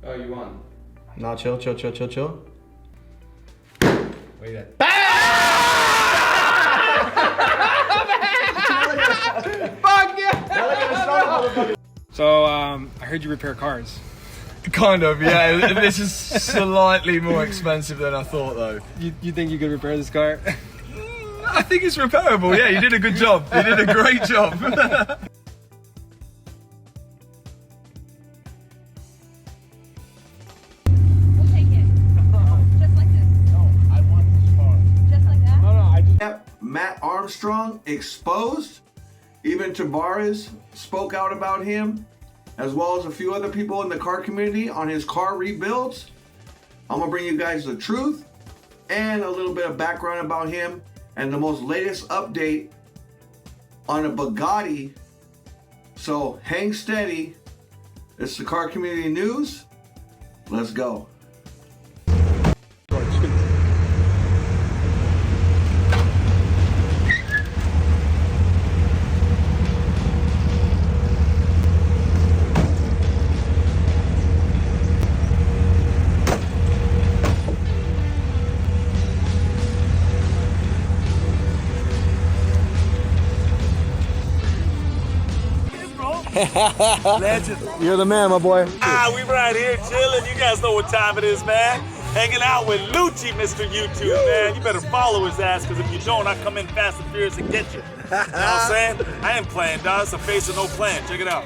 Oh, you won. No, chill. Wait a Fuck yeah! So, I heard you repair cars. Kind of, yeah. This is slightly more expensive than I thought, though. You think you could repair this car? I think it's repairable. Yeah, you did a good job. You did a great job. We'll take it. Just like this. No, I want this car. Just like that? No, I just... Matt Armstrong exposed. Even Tavares spoke out about him, as well as a few other people in the car community on his car rebuilds. I'm gonna bring you guys the truth and a little bit of background about him and the most latest update on a Bugatti. So hang steady. It's the car community news. Let's go. Legend. You're the man, my boy. We right here chilling. You guys know what time it is, man. Hanging out with Lucci, Mr. YouTube, man. You better follow his ass, because if you don't, I come in fast and furious and get you. You know what I'm saying? I ain't playing, dog. It's a face of no plan. Check it out.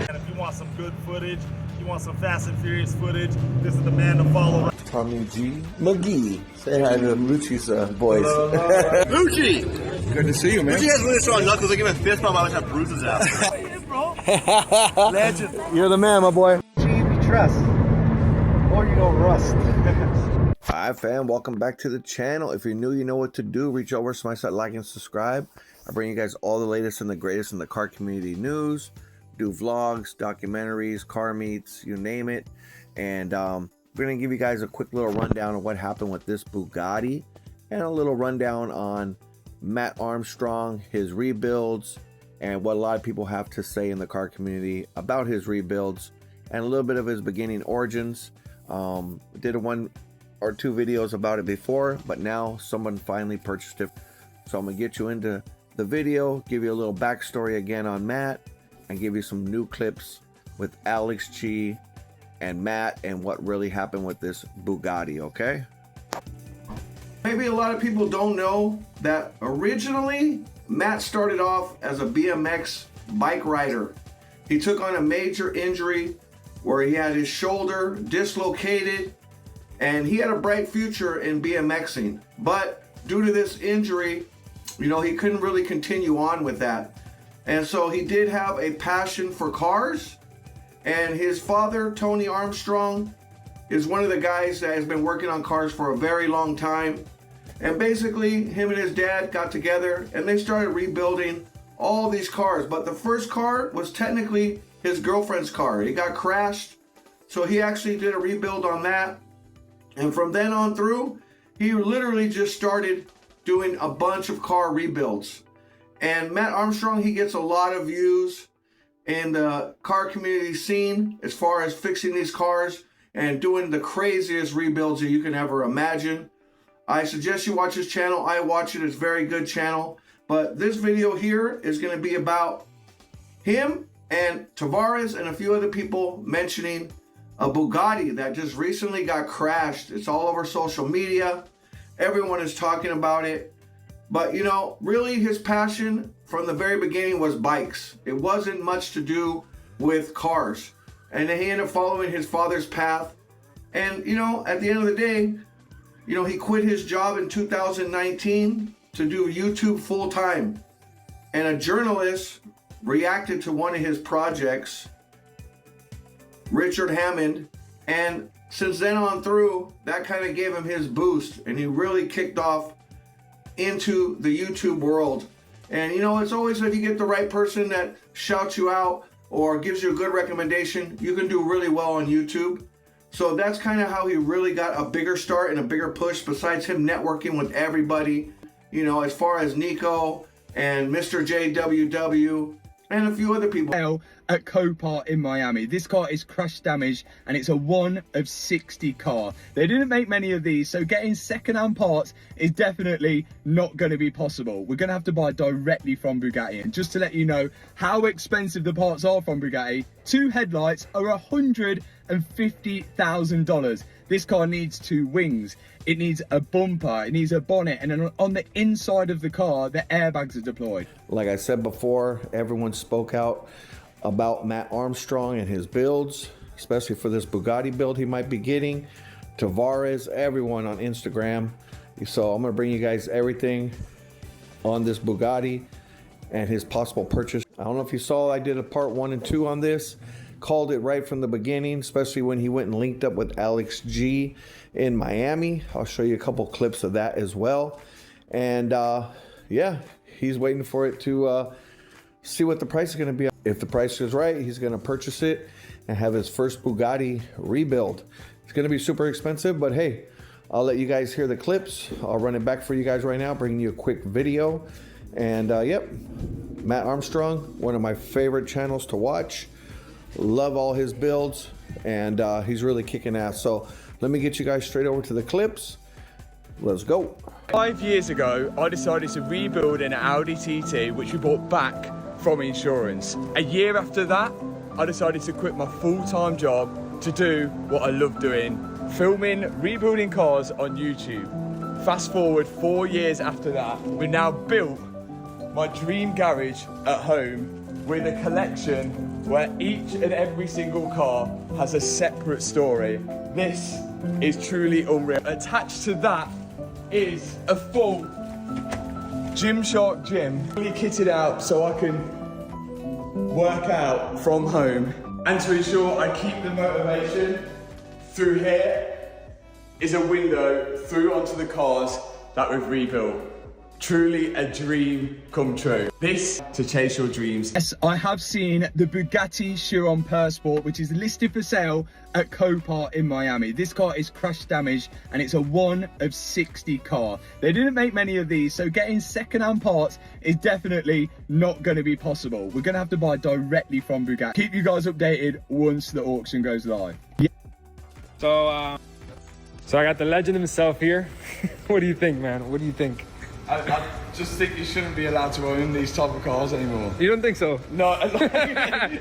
And if you want some good footage, you want some Fast and Furious footage, this is the man to follow. Tommy G. McGee. Say hi to Lucci's boys. Lucci! Good to see you, man. Lucci has really strong knuckles. I give him a fist bump. I wish I had bruises out. Legend. You're the man, my boy. Trust. Or you don't rust. Hi, fam. Welcome back to the channel. If you're new, you know what to do. Reach over, smash that like and subscribe. I bring you guys all the latest and the greatest in the car community news. Do vlogs, documentaries, car meets, you name it. And we're going to give you guys a quick little rundown of what happened with this Bugatti. And a little rundown on Matt Armstrong, his rebuilds, and what a lot of people have to say in the car community about his rebuilds. And a little bit of his beginning origins. Did one or two videos about it before, but now someone finally purchased it. So I'm gonna get you into the video, give you a little backstory again on Matt, and give you some new clips with Alex G and Matt and what really happened with this Bugatti, okay? Maybe a lot of people don't know that originally Matt started off as a BMX bike rider. He took on a major injury where he had his shoulder dislocated, and he had a bright future in BMXing. But due to this injury, you know, he couldn't really continue on with that. And so he did have a passion for cars. And his father, Tony Armstrong, is one of the guys that has been working on cars for a very long time. And basically, him and his dad got together and they started rebuilding all these cars. But the first car was technically his girlfriend's car. It got crashed. So he actually did a rebuild on that. And from then on through, he literally just started doing a bunch of car rebuilds. And Matt Armstrong, he gets a lot of views in the car community scene as far as fixing these cars and doing the craziest rebuilds that you can ever imagine. I suggest you watch his channel. I watch it. It's a very good channel. But this video here is going to be about him and Tavares and a few other people mentioning a Bugatti that just recently got crashed. It's all over social media. Everyone is talking about it. But, you know, really his passion from the very beginning was bikes. It wasn't much to do with cars. And then he ended up following his father's path. And, you know, at the end of the day, you know, he quit his job in 2019 to do YouTube full time. And a journalist reacted to one of his projects, Richard Hammond, and since then on through, that kind of gave him his boost, and he really kicked off into the YouTube world. And you know, it's always if you get the right person that shouts you out or gives you a good recommendation, you can do really well on YouTube. So that's kind of how he really got a bigger start and a bigger push, besides him networking with everybody, you know, as far as Nico, and Mr. JWW, and a few other people. At Copart in Miami. This car is crash damaged and it's a 1 of 60 car. They didn't make many of these, so getting second-hand parts is definitely not going to be possible. We're going to have to buy directly from Bugatti. And just to let you know how expensive the parts are from Bugatti, 2 headlights are $150,000. This car needs 2 wings, it needs a bumper, it needs a bonnet, and then on the inside of the car, the airbags are deployed. Like I said before, everyone spoke out about Matt Armstrong and his builds, especially for this Bugatti build he might be getting. Tavares, everyone on Instagram. So I'm gonna bring you guys everything on this Bugatti and his possible purchase. I don't know if you saw, I did a part 1 and 2 on this. Called it right from the beginning, especially when he went and linked up with Alex G in Miami. I'll show you a couple clips of that as well. And yeah, he's waiting for it to see what the price is gonna be. If the price is right, he's gonna purchase it and have his first Bugatti rebuild. It's gonna be super expensive, but hey, I'll let you guys hear the clips. I'll run it back for you guys right now, bringing you a quick video. And yep, Matt Armstrong, one of my favorite channels to watch. Love all his builds, and he's really kicking ass. So let me get you guys straight over to the clips. Let's go. 5 years ago, I decided to rebuild an Audi TT, which we bought back from insurance. A year after that, I decided to quit my full-time job to do what I love doing, filming, rebuilding cars on YouTube. Fast forward 4 years after that, we've now built my dream garage at home with a collection where each and every single car has a separate story. This is truly unreal. Attached to that is a full Gymshark gym, fully kitted out so I can work out from home. And to ensure I keep the motivation, through here is a window through onto the cars that we've rebuilt. Truly a dream come true. This to chase your dreams. Yes, I have seen the Bugatti Chiron Sport, which is listed for sale at Copart in Miami. This car is crash damaged and it's a 1 of 60 car. They didn't make many of these, so getting second-hand parts is definitely not going to be possible. We're going to have to buy directly from Bugatti. Keep you guys updated once the auction goes live. Yeah. So I got the legend himself here. What do you think, man? What do you think? I just think you shouldn't be allowed to own these type of cars anymore. You don't think so? No,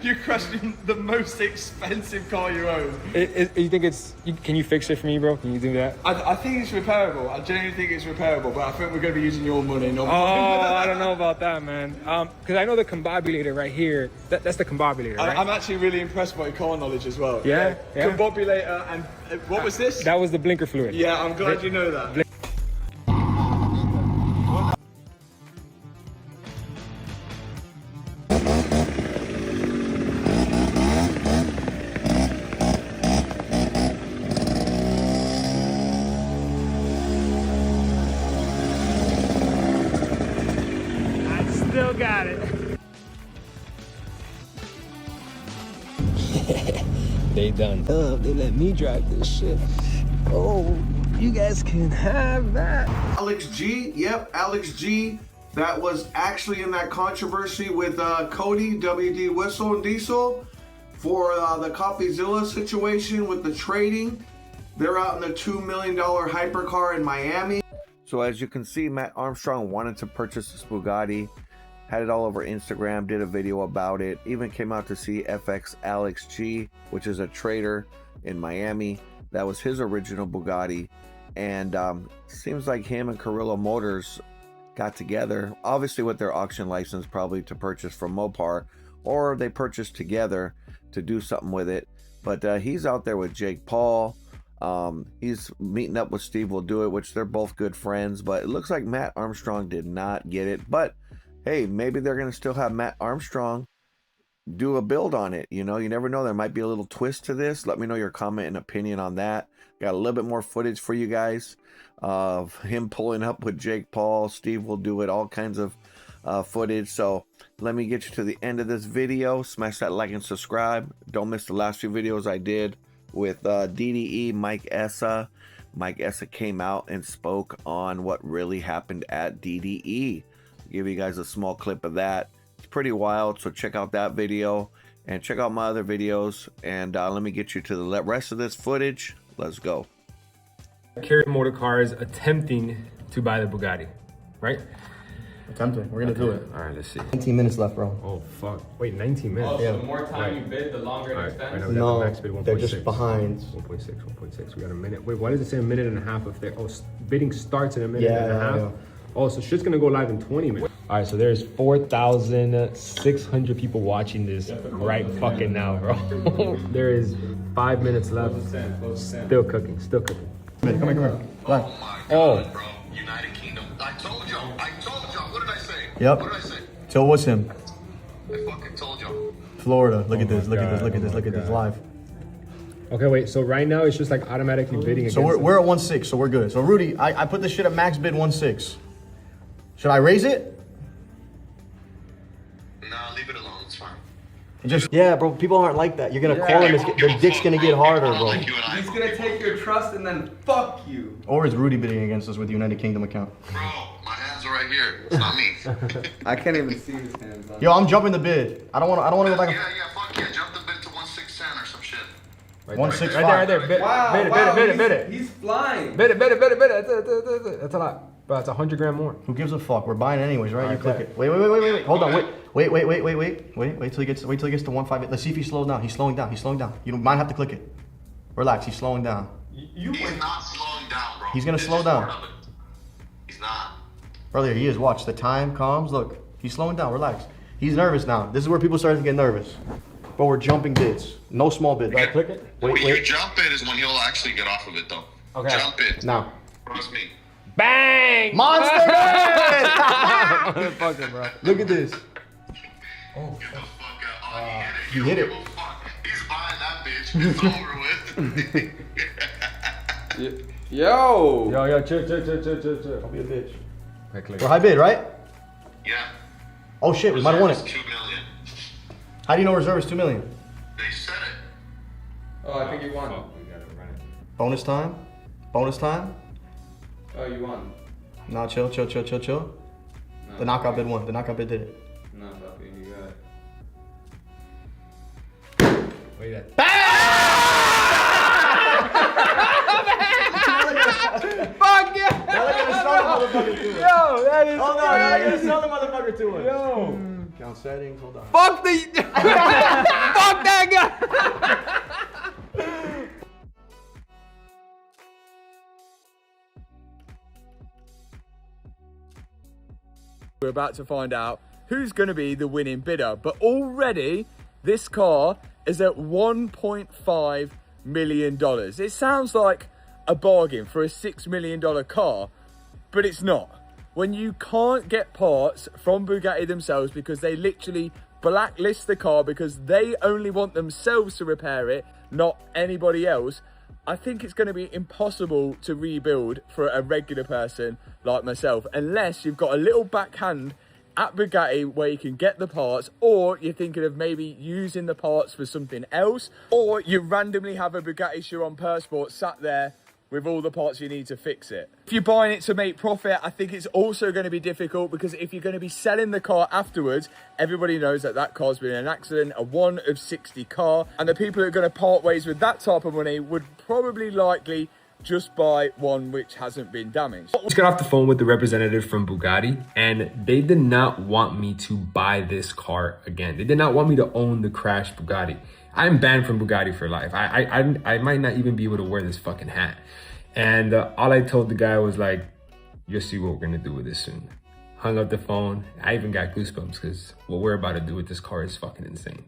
you're questioning the most expensive car you own. You think it's, can you fix it for me, bro? Can you do that? I think it's repairable. I genuinely think it's repairable, but I think we're going to be using your money, not mine. I don't know about that, man. Because I know the combobulator right here. That's the combobulator, right? I'm actually really impressed by your car knowledge as well. Yeah? Combobulator and what was this? That was the blinker fluid. Yeah, I'm glad you know that. Still got it. They done. They let me drive this shit. Oh, you guys can have that. Alex G, yep, Alex G. That was actually in that controversy with Cody, WD Whistle and Diesel for the CoffeeZilla situation with the trading. They're out in the $2 million hypercar in Miami. So as you can see, Matt Armstrong wanted to purchase this Bugatti, had it all over Instagram, did a video about it, even came out to see FX Alex G, which is a trader in Miami. That was his original Bugatti, and seems like him and Carrillo Motors got together, obviously with their auction license, probably to purchase from Mopar, or they purchased together to do something with it. But he's out there with Jake Paul. He's meeting up with Steve Will Do It, which they're both good friends, but it looks like Matt Armstrong did not get it. But hey, maybe they're going to still have Matt Armstrong do a build on it. You know, you never know. There might be a little twist to this. Let me know your comment and opinion on that. Got a little bit more footage for you guys of him pulling up with Jake Paul. Steve Will Do It, all kinds of footage. So let me get you to the end of this video. Smash that like and subscribe. Don't miss the last few videos I did with DDE, Mike Essa. Mike Essa came out and spoke on what really happened at DDE. give you guys a small clip of that. It's pretty wild, so check out that video and check out my other videos. And let me get you to the rest of this footage. Let's go. Carry motor cars attempting to buy the Bugatti, right? Attempting. We're gonna do it. All right, let's see. 19 minutes left, bro. Oh fuck! Wait, 19 minutes. Oh, so the more time you bid, the longer it extends? No, they're just behind. 1.6. We got a minute. Wait, why does it say a minute and a half if they? Oh, bidding starts in a minute and a half. Yeah. Oh, so shit's gonna go live in 20 minutes. All right, so there's 4,600 people watching this right fucking now, bro. There is 5 minutes left. Still cooking. Come here. Come Oh. Bro, United Kingdom. I told y'all. What did I say? Yep. What did I say? So what's him? I fucking told y'all. Florida. Look Oh at this. my Look at this. God. Look at this. Oh Look my at this God. live. Okay, wait. So right now it's just like automatically bidding against. So it. we're at 1.6. So we're good. So Rudy, I put this shit at max bid 1.6. Should I raise it? Nah, leave it alone. It's fine. Yeah, bro. People aren't like that. You're gonna call him. Their dick's gonna get harder, bro. He's gonna take your trust and then fuck you. Or is Rudy bidding against us with the United Kingdom account? Bro, my hands are right here. It's not me. I can't even see his hands. Yo, I'm jumping the bid. I don't want to go back. Yeah, fuck yeah. Jump the bid to 1.610 or some shit. 1.65. Right there. Bid it. He's flying. Bid it. That's a lot. Bro, that's 100 grand more. Who gives a fuck? We're buying anyways, right? You Alright, click bet. it. Wait. Hold on. Wait till he gets to the 1.5. Let's see if he slows down. He's slowing down. You might have to click it. Relax. He's slowing down. He's not slowing down, bro. He's gonna This slow is down. part of it. He's not. Earlier, he is. Watch the time comes. Look, he's slowing down. Relax. He's nervous now. This is where people start to get nervous. But we're jumping bids. No small bid. Right? Click it. When you Wait. jump it is when he'll actually get off of it, though. Okay. Jump it. Now. Trust me. Bang! Monster bid! Fuck it, bro. Look at this. Get the fuck out. Oh, He hit it. Oh, fuck. He's buying that bitch. It's over with. Yo. Yo, chill. Don't be a bitch. Okay, click. We're high bid, right? Yeah. Oh shit, we might have won Reserve it. is $2 million. How do you know reserve is 2 million? They said it. Oh, I think you won. We gotta run it. Bonus time? Oh, you won. No, chill. No. The knockout bid won. The knockout bid did it. No, fucking, you got it. Wait, that. Fuck yeah! Now they're gonna sell the motherfucker to us. Yo, that is. Hold on, now they're gonna sell the motherfucker to us. Yo. Count settings, hold on. Fuck the. Fuck that guy. We're about to find out who's going to be the winning bidder. But already, this car is at $1.5 million. It sounds like a bargain for a $6 million car, but it's not. When you can't get parts from Bugatti themselves because they literally blacklist the car because they only want themselves to repair it, not anybody else, I think it's going to be impossible to rebuild for a regular person like myself, unless you've got a little backhand at Bugatti where you can get the parts, or you're thinking of maybe using the parts for something else, or you randomly have a Bugatti Chiron Persport sat there with all the parts you need to fix it. If you're buying it to make profit, I think it's also going to be difficult because if you're going to be selling the car afterwards, everybody knows that that car's been in an accident, a 1 of 60 car, and the people who are going to part ways with that type of money would probably likely just buy one which hasn't been damaged. I just got off the phone with the representative from Bugatti, and they did not want me to buy this car again. They did not want me to own the crashed Bugatti. I'm banned from Bugatti for life. I might not even be able to wear this fucking hat. And all I told the guy was like, you'll see what we're gonna do with this soon. Hung up the phone. I even got goosebumps because what we're about to do with this car is fucking insane.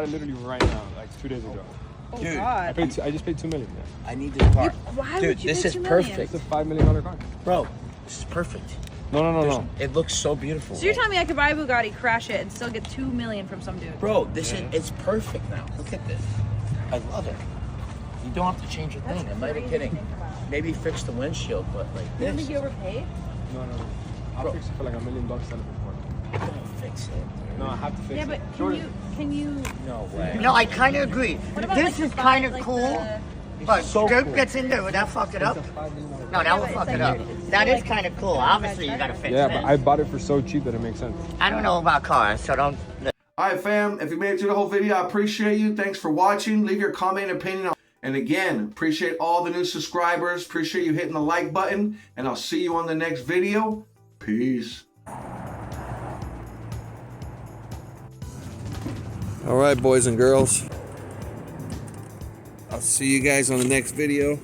bought it literally right now, like 2 days ago. Dude, I just paid $2 million. Man. I need this car. Why Dude, would you this pay is $2 million? perfect. It's a $5 million car. Bro, this is perfect. No. It looks so beautiful. So you're telling me I could buy a Bugatti, crash it, and still get $2 million from some dude? Bro, it's perfect now. Look at this. I love it. You don't have to change a thing. I'm not even kidding. Maybe fix the windshield, but like You don't this. think you overpaid? No. I'll fix it for like $1 million out of it. Don't fix it. No, I have to fix Yeah, it. but can you? No way. No, I kind of agree. What about, This like, is the kind of like cool, the- but so Dirk cool. gets in there. Would that fuck it up? No, that will but fuck it's it like- up. it's That still is like- kind of cool. Obviously, you gotta fix Yeah, it. but I bought it for so cheap that it makes sense. I don't know about cars, so don't. All right, fam. If you made it through the whole video, I appreciate you. Thanks for watching. Leave your comment and opinion. And again, appreciate all the new subscribers. Appreciate you hitting the like button. And I'll see you on the next video. Peace. All right, boys and girls. I'll see you guys on the next video.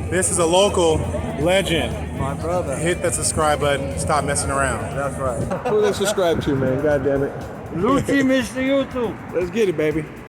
This is a local legend. My brother. Hit that subscribe button. Stop messing around. That's right. Who they subscribe to, man? God damn it. Lucci, Mr. YouTube. Let's get it, baby.